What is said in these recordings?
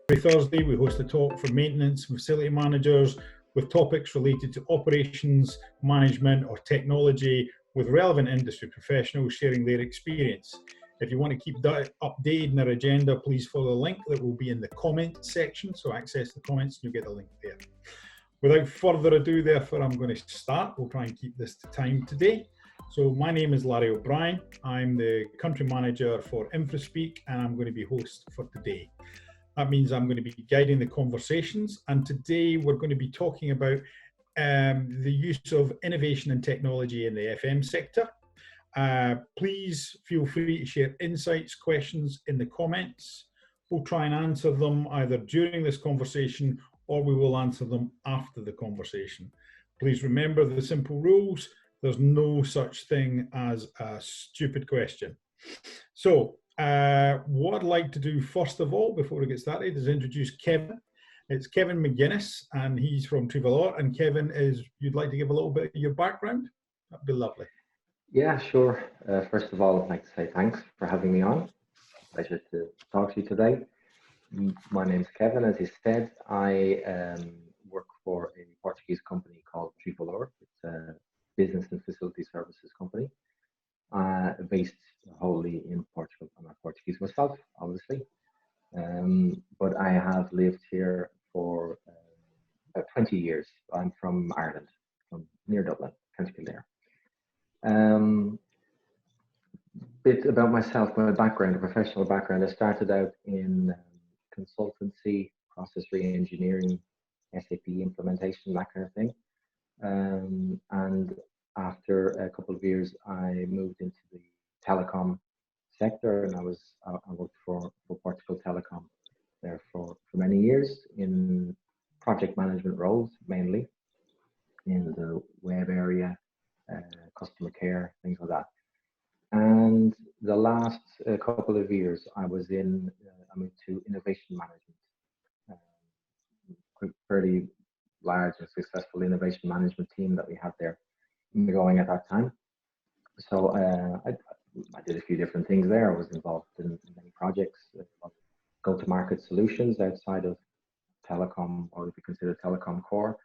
Every Thursday, we host a talk for maintenance and facility managers with topics related to operations, management, or technology, with relevant industry professionals sharing their experience. If you want to keep that updated in our agenda, please follow the link that will be in the comments section. So access the comments and you'll get the link there. Without further ado, therefore, I'm going to start. We'll try and keep this to time today. So my name is Larry O'Brien. I'm the country manager for InfraSpeak, and I'm going to be host for today. That means I'm going to be guiding the conversations, and today we're going to be talking about the use of innovation and technology in the FM sector. Please feel free to share insights, questions in the comments. We'll try and answer them either during this conversation or we will answer them after the conversation. Please remember the simple rules. There's no such thing as a stupid question. So what I'd like to do first of all, before we get started, is introduce Kevin. It's Kevin McGuinness, and he's from Trivalor. And Kevin, you'd like to give a little bit of your background? That'd be lovely. Yeah, sure. First of all, I'd like to say thanks for having me on. Pleasure to talk to you today. My name's Kevin. As you said, I work for a Portuguese company called Trivalor. It's a business and facility services company based wholly in Portugal. I'm not Portuguese myself, obviously, but I have lived here for about 20 years. I'm from Ireland, from near Dublin, County Kildare. Bit about myself, my background, professional background. I started out in consultancy, process re-engineering, SAP implementation, that kind of thing. And after a couple of years, I moved into the telecom sector, and I worked for Portugal Telecom there for many years in project management roles, mainly in the web area, customer care, things like that. And the last couple of years, I moved to innovation management. Fairly large and successful innovation management team that we had there going at that time. So I did a few different things there. I was involved in many projects, go-to-market solutions outside of telecom, or if you consider telecom core,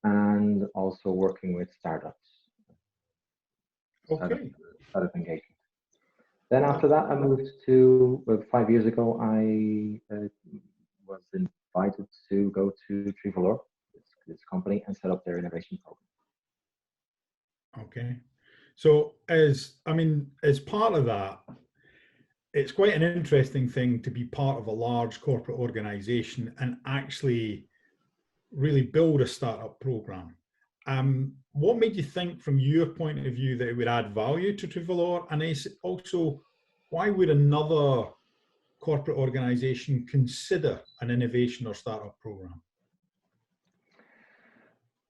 and also working with startups. Okay. Startup engagement. Then after that, I moved to, 5 years ago, I was invited to go to Trivalor, this company, and set up their innovation program. Okay. So as part of that, it's quite an interesting thing to be part of a large corporate organization and actually really build a startup program. What made you think, from your point of view, that it would add value to Trivalor? And also, why would another corporate organization consider an innovation or startup program?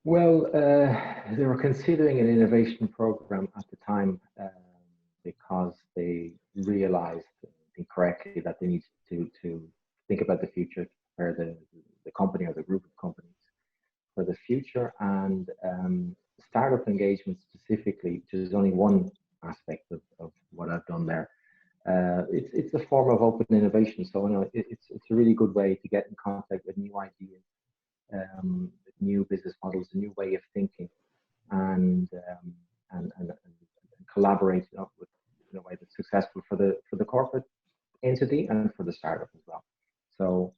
Well, they were considering an innovation program at the time because they realized incorrectly that they needed to think about the future, to prepare the company or the group of companies for the future. And startup engagement specifically, which is only one aspect of what I've done there, it's a form of open innovation. So it's a really good way to get in contact with new ideas, new business models, a new way of thinking, and collaborate in a way that's successful for the corporate entity and for the startup as well. So,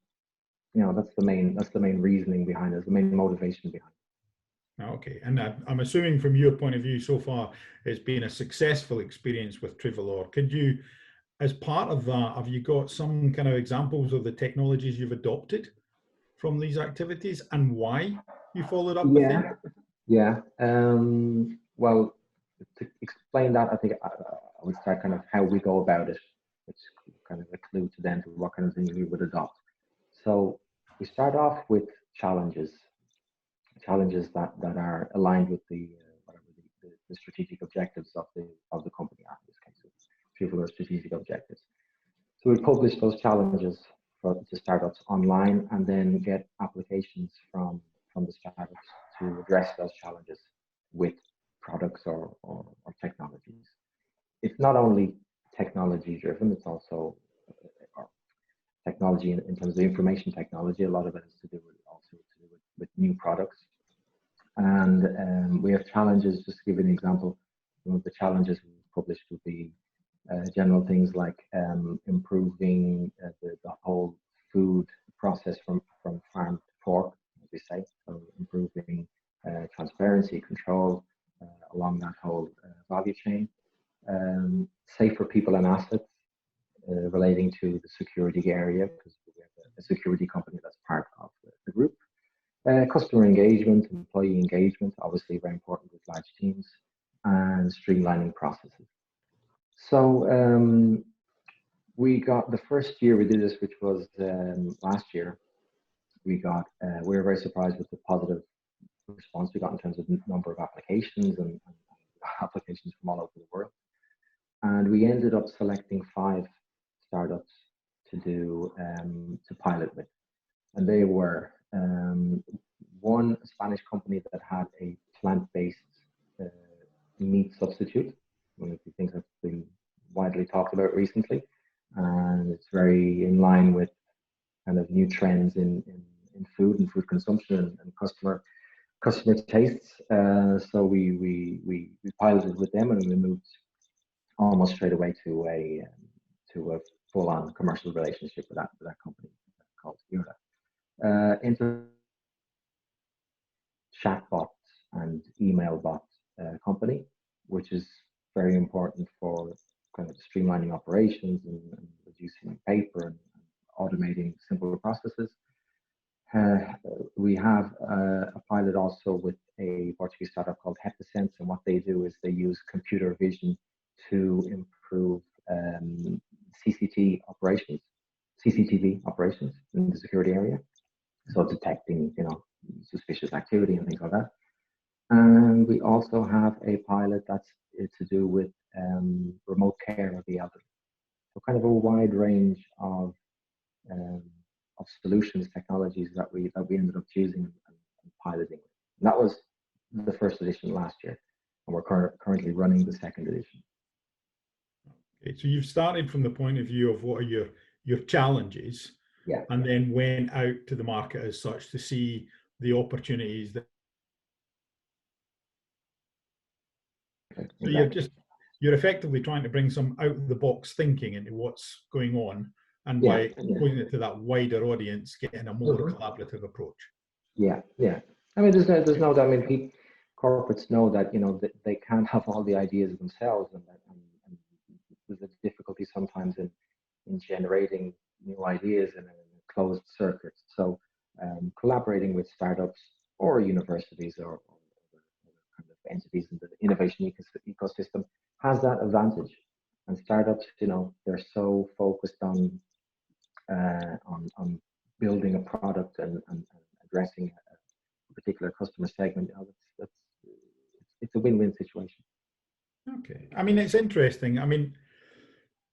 that's the main reasoning behind it, the main motivation behind it. Okay, and I'm assuming from your point of view so far, it's been a successful experience with Trivalor. Could you, as part of that, have you got some kind of examples of the technologies you've adopted from these activities and why you followed up with them? Yeah. Well, to explain that, I think I would start kind of how we go about it, which is kind of a clue to then to what kind of things we would adopt. So we start off with challenges that are aligned with the strategic objectives of the company, in this case, Trivalor strategic objectives. So we publish those challenges to startups online, and then get applications from the startups to address those challenges with products or technologies. It's not only technology driven, it's also technology in terms of information technology. A lot of it is to do with with new products. And we have challenges. Just to give you an example, one of the challenges we published would be general things like improving the whole food process from farm to fork, as we say. So improving transparency, control along that whole value chain. Safe for people and assets relating to the security area, because we have a security company that's part of the group. Customer engagement, employee engagement, obviously very important with large teams, and streamlining processes. So we got the first year we did this, which was last year. We were very surprised with the positive response we got in terms of number of applications and applications from all over the world. And we ended up selecting 5 startups to pilot with, and they were one Spanish company that had a plant-based meat substitute, one of the things that's been widely talked about recently, and it's very in line with kind of new trends in food and food consumption and customer tastes. So we piloted with them, and we moved almost straight away to a full-on commercial relationship with that company called Yura. Into chatbot and email bot company, which is very important for kind of streamlining operations and reducing paper and automating simpler processes. We have a pilot also with a Portuguese startup called Hepasense, and what they do is they use computer vision to improve CCTV operations in the security area, so detecting suspicious activity and things like that. And we also have a pilot that's to do with remote care of the elderly. So kind of a wide range of solutions, technologies that we ended up choosing and piloting. And that was the first edition last year, and we're currently running the second edition. Okay, so you've started from the point of view of what are your challenges, and then went out to the market as such to see the opportunities that. So you're effectively trying to bring some out of the box thinking into what's going on, and by exposing it to that wider audience, getting a more collaborative approach. Yeah. I mean, there's no doubt. I mean, corporates know that they can't have all the ideas themselves, and there's a difficulty sometimes in generating new ideas in a closed circuit. So collaborating with startups or universities or kind of entities in the innovation ecosystem has that advantage. And startups, they're so focused on building a product and addressing a particular customer segment. It's a win-win situation. Okay, I mean, it's interesting. I mean,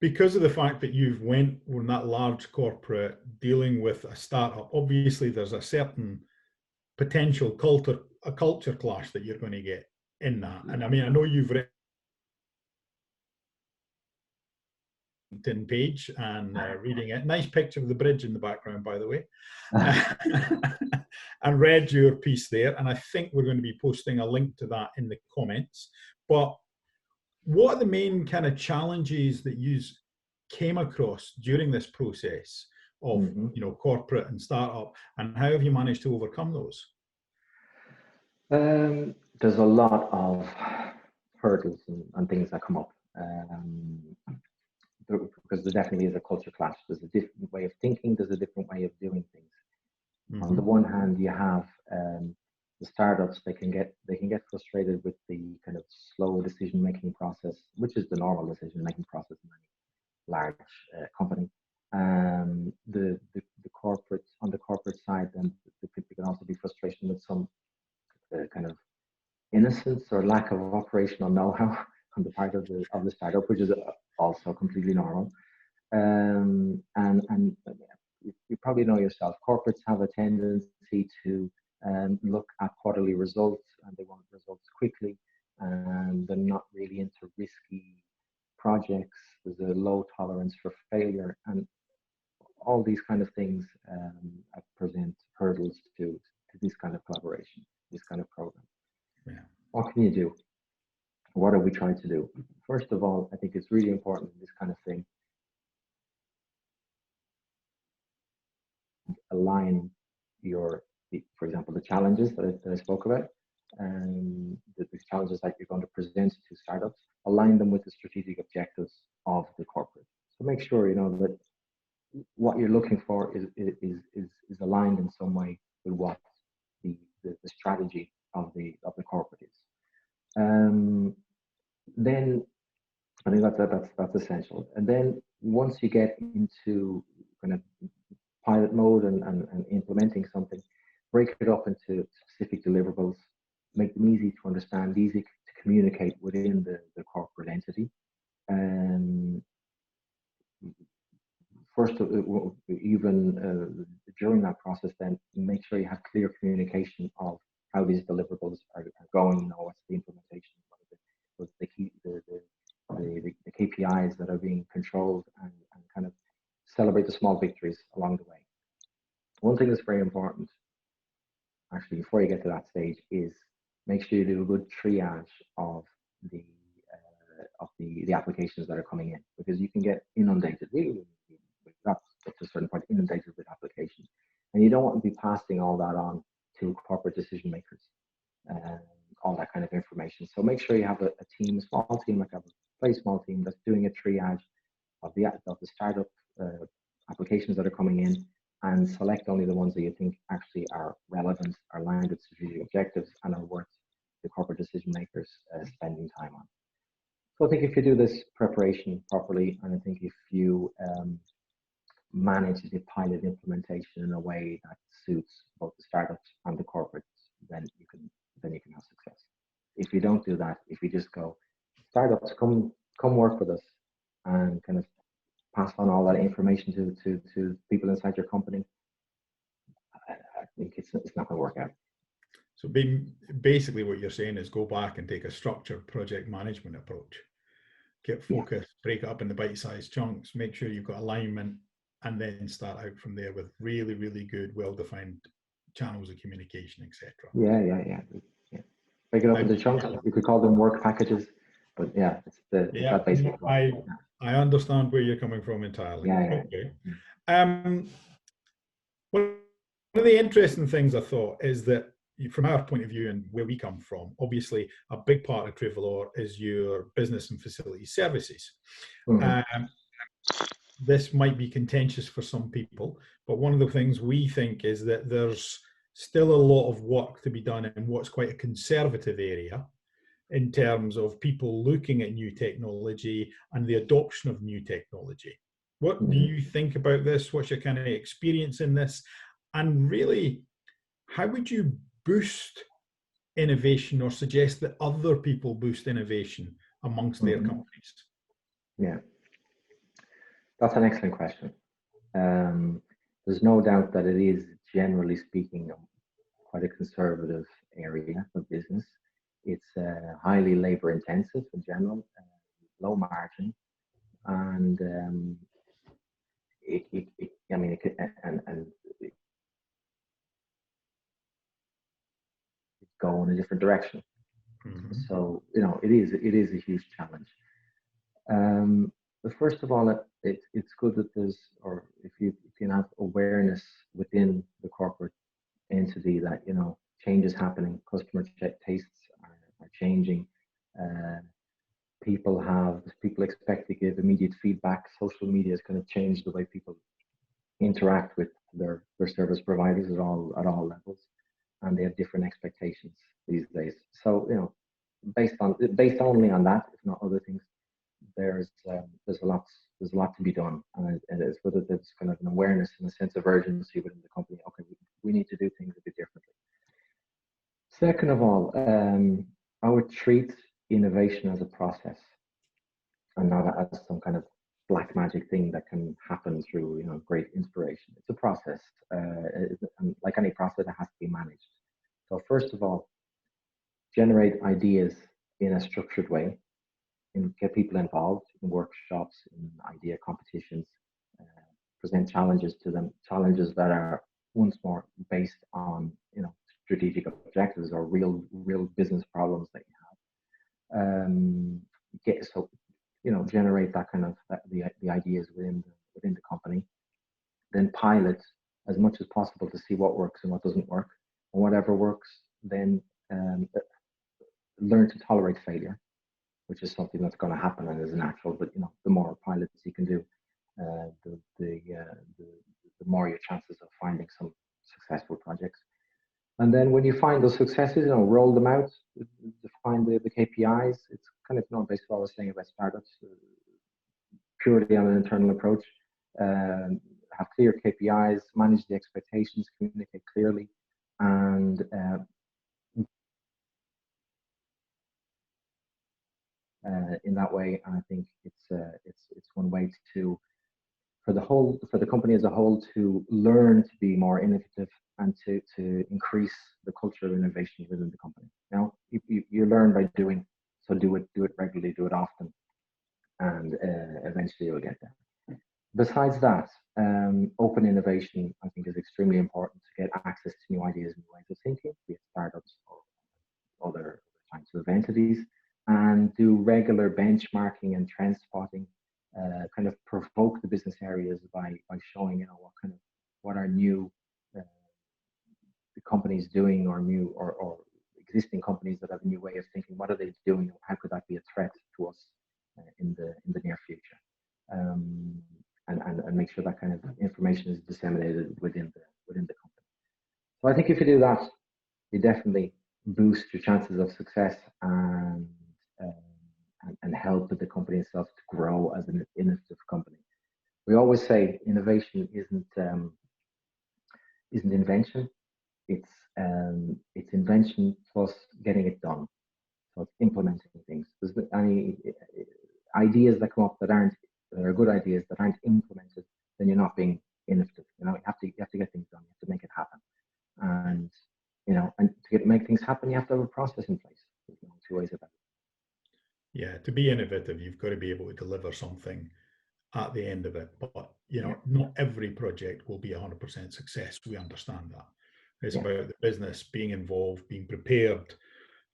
because of the fact that you've went on that large corporate dealing with a startup, obviously there's a certain potential culture clash that you're going to get in that. And I mean, I know you've written LinkedIn page and reading it. Nice picture of the bridge in the background, by the way. And read your piece there. And I think we're going to be posting a link to that in the comments. But what are the main kind of challenges that you came across during this process of corporate and startup, and how have you managed to overcome those? There's a lot of hurdles and things that come up, because there definitely is a culture clash. There's a different way of thinking, there's a different way of doing things. On the one hand, you have the startups. They can get frustrated with the kind of slow decision-making process, which is the normal decision-making process in any large company. The corporate, on the corporate side, then there can also be frustration with some kind of innocence or lack of operational know-how on the part of the startup, which is also completely normal. And you probably know yourself, corporates have a tendency to look at quarterly results, and they want results quickly, and they're not really into risky projects. There's a low tolerance for failure, and all these kind of things present hurdles to this kind of collaboration, this kind of program. Yeah. What can you do? What are we trying to do? First of all, I think it's really important in this kind of thing, align for example, the challenges that I spoke about, and the challenges that you're going to present to startups, align them with the strategic objectives of the corporate. So make sure, that what you're looking for is aligned in some way with what the strategy of the corporate is. Then I think that's essential. And then once you get into kind of pilot mode and implementing something, break it up into specific deliverables, make them easy to understand, easy to communicate within the corporate entity. First, even during that process, then make sure you have clear communication of how these deliverables are going. What's the implementation, what's the key, the KPIs that are being controlled, and kind of celebrate the small victories along the way. One thing that's very important, actually, before you get to that stage, is make sure you do a good triage of the applications that are coming in, because you can get inundated. We got to a certain point inundated with applications, and you don't want to be passing all that on to corporate decision makers and all that kind of information. So make sure you have a team, a small team, like a very small team, that's doing a triage of the startup applications that are coming in, and select only the ones that you think actually are relevant, are aligned with strategic objectives, and are worth the corporate decision makers spending time on. So I think if you do this preparation properly, and I think if you manage the pilot implementation in a way that suits both the startups and the corporates, then you can have success. If you don't do that, if you just go, startups, come work with us, and kind of pass on all that information to people inside your company, I think it's not going to work out. So basically what you're saying is go back and take a structured project management approach. Get focus, break it up into bite-sized chunks, make sure you've got alignment, and then start out from there with really, really good, well-defined channels of communication, etc. Yeah. Break it up into chunks. You could call them work packages, but yeah, it's that basic. I understand where you're coming from entirely. Yeah. Okay. One of the interesting things I thought is that from our point of view and where we come from, obviously a big part of Trivalor is your business and facility services. Mm-hmm. This might be contentious for some people, but one of the things we think is that there's still a lot of work to be done in what's quite a conservative area in terms of people looking at new technology and the adoption of new technology. What do you think about this? What's your kind of experience in this? And really, how would you boost innovation or suggest that other people boost innovation amongst their companies? Yeah, that's an excellent question. There's no doubt that it is, generally speaking, quite a conservative area of business. It's highly labor intensive in general, low margin, and it go in a different direction. Mm-hmm. So it is a huge challenge. But first of all, it's good that if you can have awareness within the corporate entity that change is happening, customer tastes are changing. People expect to give immediate feedback. Social media is going to change the way people interact with their service providers at all levels, and they have different expectations these days. So based only on that, if not other things, there's a lot to be done, and it's whether there's kind of an awareness and a sense of urgency within the company. Okay, we need to do things a bit differently. Second of all, I would treat innovation as a process and not as some kind of black magic thing that can happen through great inspiration. It's a process, and like any process, it has to be managed. So first of all, generate ideas in a structured way, and get people involved in workshops, in idea competitions, present present challenges to them, challenges that are once more based on, you know, strategic objectives or real business problems that you have. So, you know, generate that kind of the ideas within the company. Then pilot as much as possible to see what works and what doesn't work, and whatever works, then learn to tolerate failure, which is something that's going to happen and is natural. But you know, the more pilots you can do, the more your chances of finding some successful projects. And then when you find those successes, you know, roll them out, define the KPIs. It's kind of, you know, based on what I was saying about startups, purely on an internal approach. Have clear KPIs, manage the expectations, communicate clearly, and in that way, I think it's one way to for the company as a whole to learn to be more innovative and to increase the culture of innovation within the company. Now, you learn by doing, so do it regularly, do it often, and eventually you'll get there. Besides that, open innovation, I think, is extremely important to get access to new ideas and new ways of thinking, be it startups or other types of entities, and do regular benchmarking and trend spotting, kind of provoke the business areas by showing, you know, what are new the companies doing, or new or existing companies that have a new way of thinking. What are they doing? How could that be a threat to us in the near future? And make sure that kind of information is disseminated within the company. So I think if you do that, you definitely boost your chances of success and help the company itself to grow as an innovative company. We always say innovation isn't invention; it's invention plus getting it done. So it's implementing things. There's any ideas that come up that are good ideas that aren't implemented, then you're not being innovative. You know, you have to get things done. You have to make it happen. And you know, and to make things happen, you have to have a process in place. There's no two ways about it. Yeah, to be innovative, you've got to be able to deliver something at the end of it. But you know, not every project will be 100% success. We understand that. It's about the business being involved, being prepared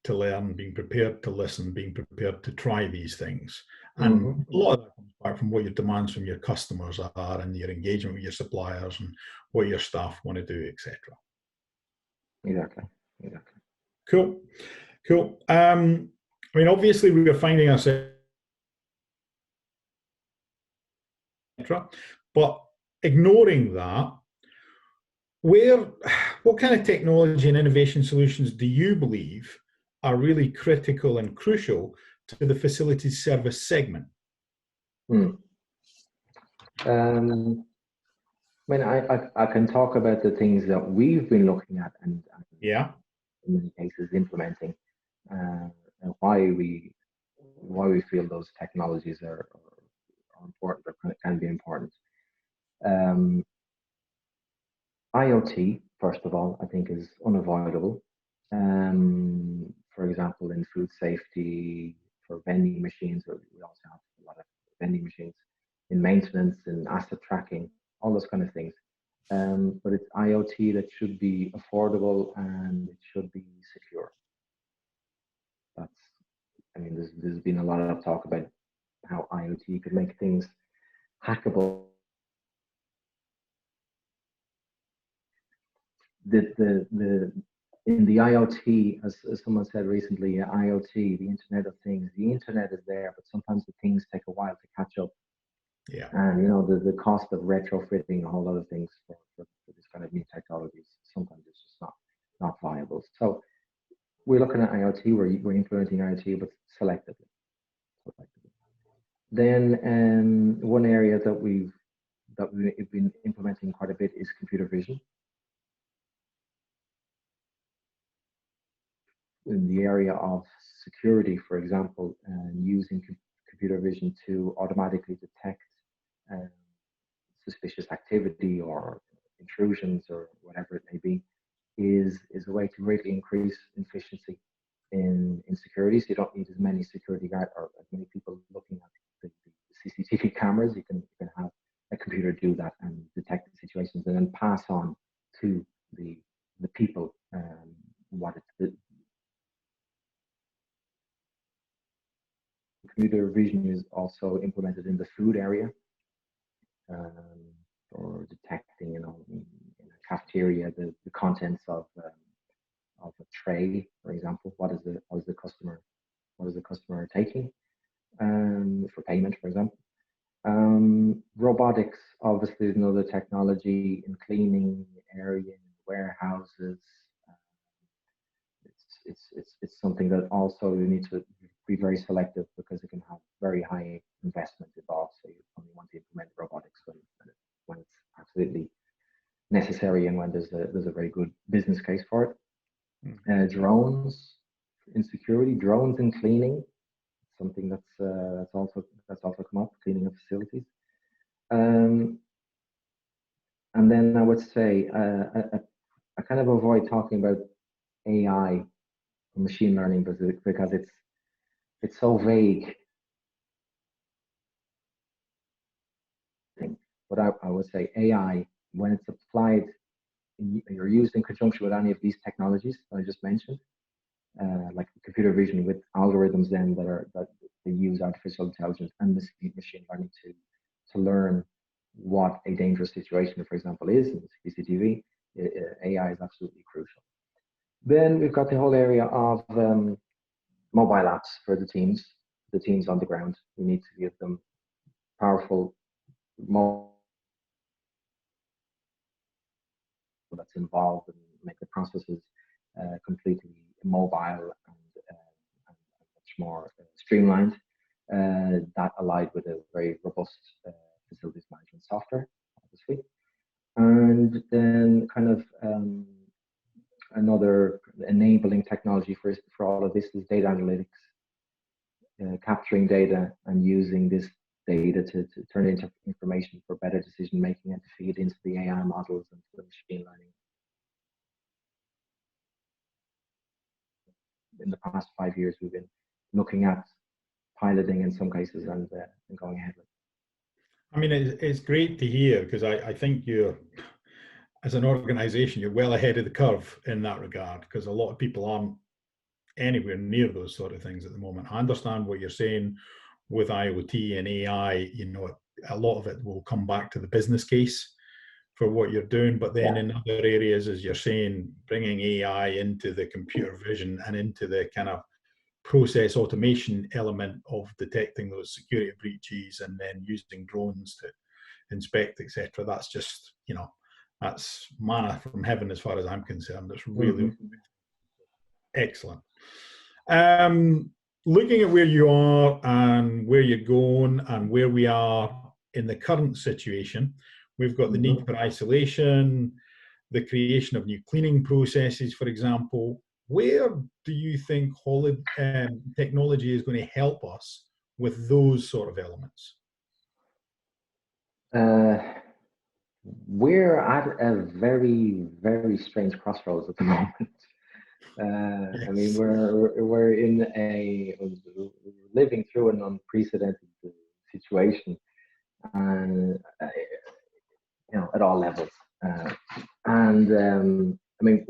to learn, being prepared to listen, being prepared to try these things. And a lot of that comes back from what your demands from your customers are, and your engagement with your suppliers, and what your staff want to do, etc. Exactly. Cool. I mean, obviously, we are finding ourselves, but ignoring that, what kind of technology and innovation solutions do you believe are really critical and crucial to the facilities service segment? I mean, I can talk about the things that we've been looking at and in many cases implementing, and why we feel those technologies are important or can be important. IoT, first of all, I think is unavoidable. For example, in food safety, for vending machines, we also have a lot of vending machines, in maintenance and asset tracking, all those kind of things. But it's IoT that should be affordable and it should be secure. I mean, there's been a lot of talk about how IoT could make things hackable. In the IoT, as someone said recently, IoT, the Internet of Things, the Internet is there, but sometimes the things take a while to catch up. Yeah. And you know, the cost of retrofitting a whole lot of things for this kind of new technologies, sometimes it's just not viable. So we're looking at IoT, we're implementing IoT, but selectively. Then one area that we've been implementing quite a bit is computer vision. In the area of security, for example, using computer vision to automatically detect suspicious activity or intrusions or whatever it may be, is a way to greatly increase efficiency in security. So you don't need as many security guards or as many people looking at the CCTV cameras. You can have a computer do that and situations, and then pass on to the people what it's. Computer vision is also implemented in the food area for detecting, in a cafeteria, the contents of a tray, for example. What is the customer taking for payment, for example. Robotics, obviously, is another technology in cleaning area, in warehouses. It's something that also you need to be very selective, because it can have very high investment involved. So you only want to implement robotics when it's absolutely necessary, and when there's a very good business case for it. Drones in security, drones in cleaning, something that's also come up, cleaning of facilities. And then I would say I kind of avoid talking about AI or machine learning because it's so vague. But I would say AI, when it's applied, you're used in conjunction with any of these technologies that I just mentioned, like computer vision with algorithms then that they use artificial intelligence and machine learning to learn what a dangerous situation, for example, is in CCTV. AI is absolutely crucial. Then we've got the whole area of mobile apps for the teams on the ground. We need to give them powerful that's involved and make the processes completely mobile and much more streamlined. That allied with a very robust facilities management software, obviously. And then kind of another enabling technology for all of this is data analytics, capturing data and using this data to turn into information for better decision making and to feed into the AI models and the machine learning. In the past 5 years, we've been looking at piloting in some cases and going ahead with. I mean, it's great to hear, because I think you're, as an organization, you're well ahead of the curve in that regard, because a lot of people aren't anywhere near those sort of things at the moment. I understand what you're saying with IoT and AI. A lot of it will come back to the business case for what you're doing, but then in other areas, as you're saying, bringing AI into the computer vision and into the kind of process automation element of detecting those security breaches and then using drones to inspect, etc. That's just, that's manna from heaven as far as I'm concerned. It's really excellent. Looking at where you are and where you're going and where we are in the current situation, we've got the need for isolation, the creation of new cleaning processes, for example. Where do you think technology is going to help us with those sort of elements? We're at a very, very strange crossroads at the moment. Yes. I mean, we're living through an unprecedented situation, and at all levels. I mean,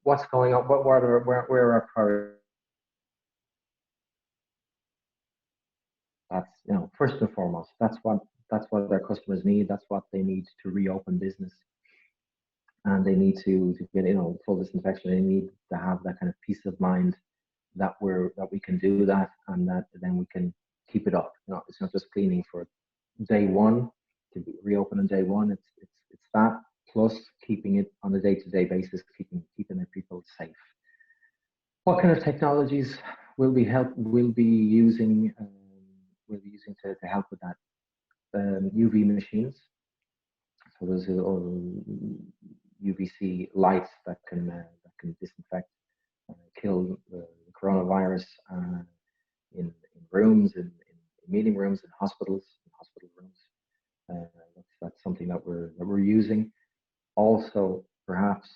what's going on? Where are our priorities? That's first and foremost. That's what our customers need. That's what they need to reopen business. And they need to get full disinfection. They need to have that kind of peace of mind that we can do that, and that then we can keep it up. It's not just cleaning for day one to reopen on day one. It's that plus keeping it on a day-to-day basis, keeping the people safe. What kind of technologies will be using to help with that? UV machines. So there's UVC lights that can disinfect, kill the coronavirus in rooms, in meeting rooms, in hospital rooms. That's something that we're using. Also, perhaps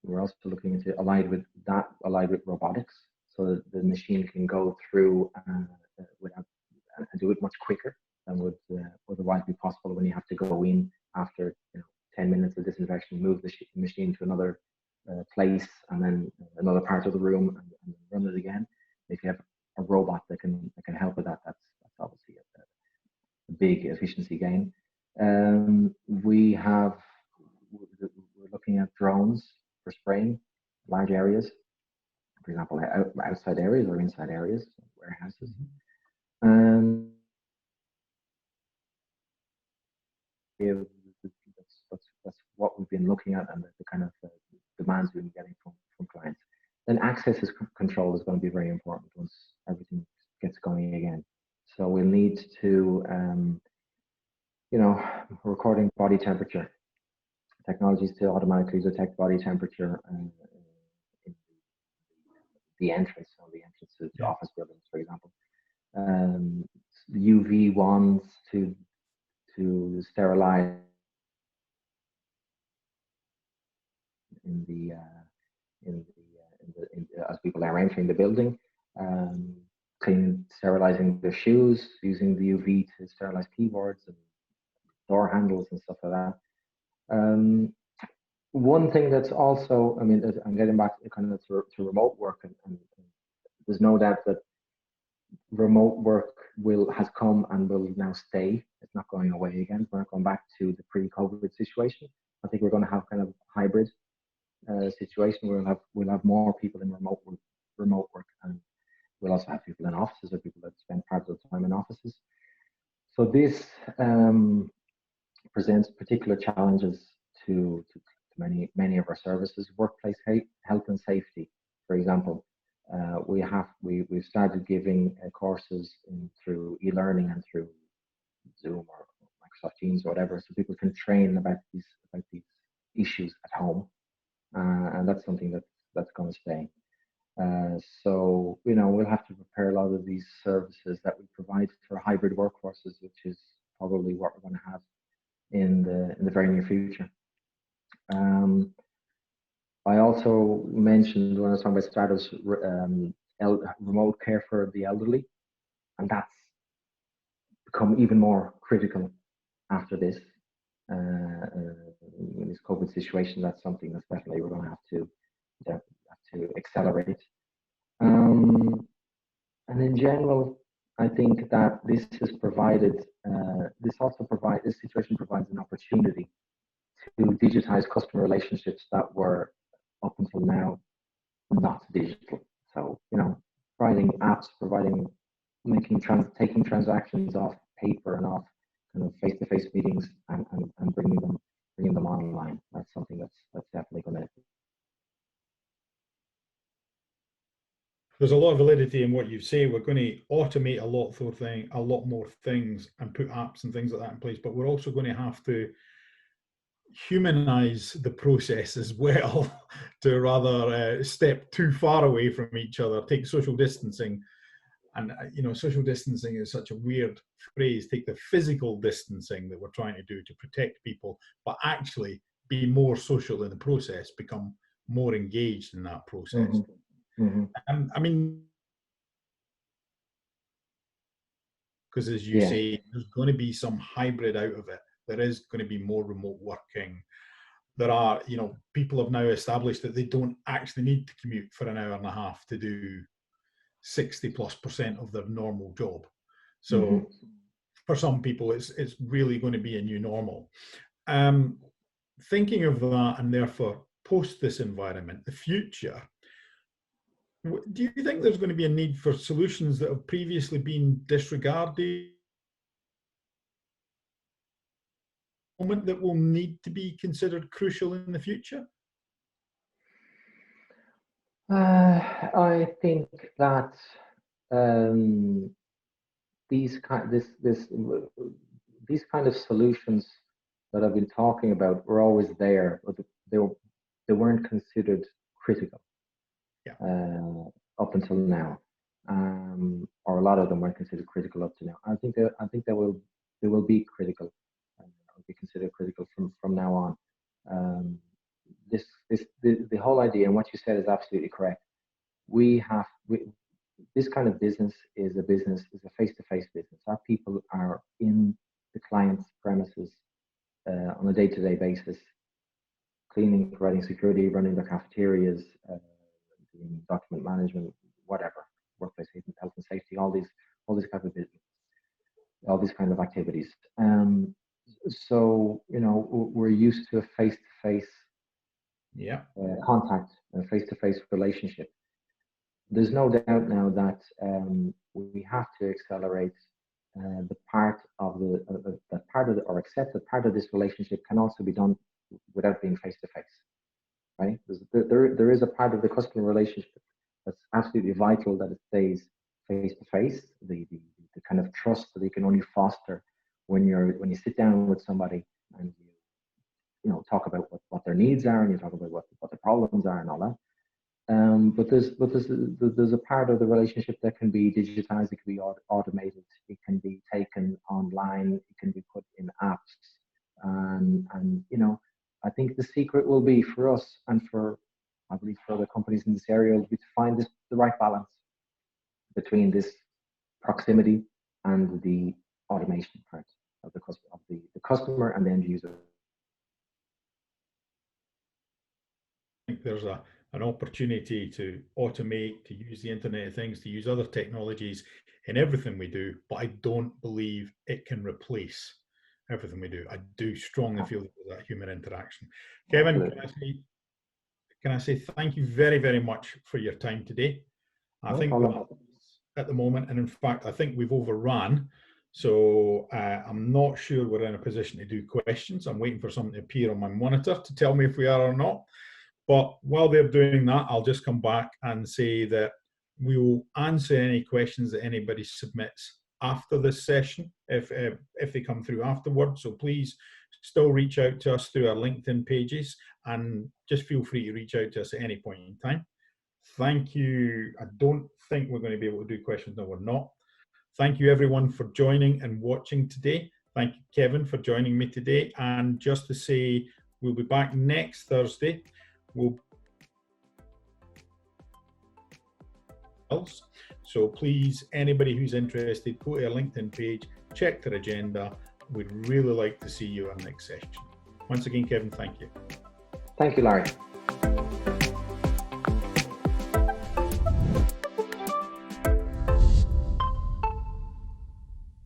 we're also looking into allied with robotics, so that the machine can go through and do it much quicker than would otherwise be possible when you have to go in after 10 minutes of disinfection, move the machine to another place, and then another part of the room, and run it again. If you have a robot that can help with that, that's obviously a big efficiency gain. We're looking at drones for spraying large areas, for example, outside areas or inside areas, warehouses. That's what we've been looking at, and the kind of demands we've been getting from clients. Then access control is going to be very important once everything gets going again. So we'll need to, recording body temperature, technologies to automatically detect body temperature in the entrance to office buildings, for example. UV wands to sterilize as people are entering the building, sterilizing their shoes, using the UV to sterilize keyboards and door handles and stuff like that. One thing that's also, I'm getting back kind of to remote work, and there's no doubt that remote work has come and will now stay. It's not going away again. We're not going back to the pre-COVID situation. I think we're going to have kind of hybrid situation. We'll have more people in remote work, and we'll also have people in offices, or people that spend part of the time in offices. So this presents particular challenges to many of our services. Workplace health and safety, for example. We've started giving courses through e-learning and through Zoom or Microsoft Teams or whatever, so people can train about these issues at home, and that's something that's going to stay. So we'll have to prepare a lot of these services that we provide for hybrid workforces, which is probably what we're going to have in the very near future. I also mentioned when I was talking about startups, remote care for the elderly, and that's become even more critical after this COVID situation. That's something that's definitely we're going to have to accelerate. And in general, I think that this situation provides an opportunity to digitize customer relationships that were up until now not digital. So, providing apps, taking transactions off paper and off kind of face-to-face meetings and bringing them online. That's something that's definitely going to. There's a lot of validity in what you say. We're going to automate a lot more things and put apps and things like that in place, but we're also going to have to humanize the process as well to rather step too far away from each other. Take social distancing, and social distancing is such a weird phrase. Take the physical distancing that we're trying to do to protect people, but actually be more social in the process, become more engaged in that process. Because as you say, there's going to be some hybrid out of it. There is going to be more remote working. There are, people have now established that they don't actually need to commute for an hour and a half to do 60+% of their normal job. So for some people, it's really going to be a new normal. Thinking of that, and therefore post this environment, the future, do you think there's going to be a need for solutions that have previously been disregarded that will need to be considered crucial in the future? I think that these kind of solutions that I've been talking about were always there, but they weren't considered critical up until now, or a lot of them weren't considered critical up to now. I think they will be critical. Be considered critical from now on. The whole idea, and what you said is absolutely correct. This kind of business is a face-to-face business. Our people are in the client's premises on a day-to-day basis, cleaning, providing security, running their cafeterias, doing document management, whatever, workplace health and safety, all these kind of business, all these kind of activities. So we're used to a face-to-face contact, a face-to-face relationship. There's no doubt now that we have to accelerate the part of or accept that part of this relationship can also be done without being face-to-face, right? There is a part of the customer relationship that's absolutely vital that it stays face-to-face. The kind of trust that you can only foster when you sit down with somebody and you talk about what their needs are, and you talk about what the problems are and all that. But there's a part of the relationship that can be digitized, it can be automated, it can be taken online, it can be put in apps, and I think the secret will be for us and I believe for other companies in this area will be to find the right balance between this proximity and the automation part of the customer and the end user. I think there's an opportunity to automate, to use the Internet of Things, to use other technologies in everything we do, but I don't believe it can replace everything we do. I do strongly feel that human interaction. Kevin, can I say thank you very, very much for your time today. I think at the moment, and in fact, I think we've overrun. So I'm not sure we're in a position to do questions. I'm waiting for something to appear on my monitor to tell me if we are or not. But while they're doing that, I'll just come back and say that we will answer any questions that anybody submits after this session, if they come through afterwards. So please still reach out to us through our LinkedIn pages, and just feel free to reach out to us at any point in time. Thank you. I don't think we're going to be able to do questions. No, we're not. Thank you everyone for joining and watching today. Thank you, Kevin, for joining me today. And just to say, we'll be back next Thursday. So please, anybody who's interested, go to our LinkedIn page, check their agenda. We'd really like to see you on next session. Once again, Kevin, thank you. Thank you, Larry.